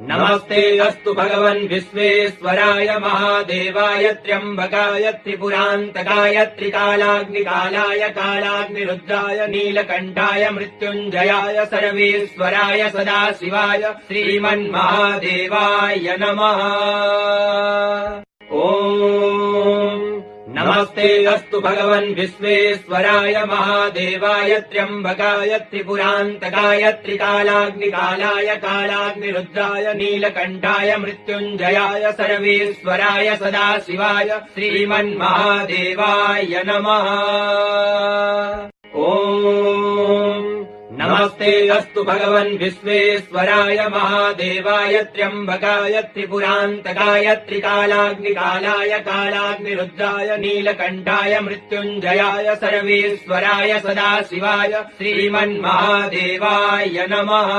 नमस्ते अस्तु भगवन् विश्वेश्वराय महादेवाय त्र्यम्बकाय त्रिपुरान्तकाय त्रिकालाग्निकालाय कालाग्निरुद्राय नीलकण्ठाय मृत्युञ्जयाय सर्वेश्वराय सदाशिवाय श्रीमन्महादेवाय नमः। नमस्ते अस्तु भगवन् विश्वेश्वराय महादेवाय त्र्यम्बकाय त्रिपुरान्तकाय त्रिकालाग्निकालाय कालाग्निरुद्राय नीलकण्ठाय मृत्युञ्जयाय सर्वेश्वराय सदाशिवाय श्रीमन्महादेवाय नमः। नमस्ते अस्तु भगवन् विश्वेश्वराय महादेवाय त्र्यम्बकाय त्रिपुरान्तकाय त्रिकालाग्निकालाय कालाग्निरुद्राय नीलकण्ठाय मृत्युञ्जयाय सर्वेश्वराय सदाशिवाय श्रीमन्महादेवाय नमः।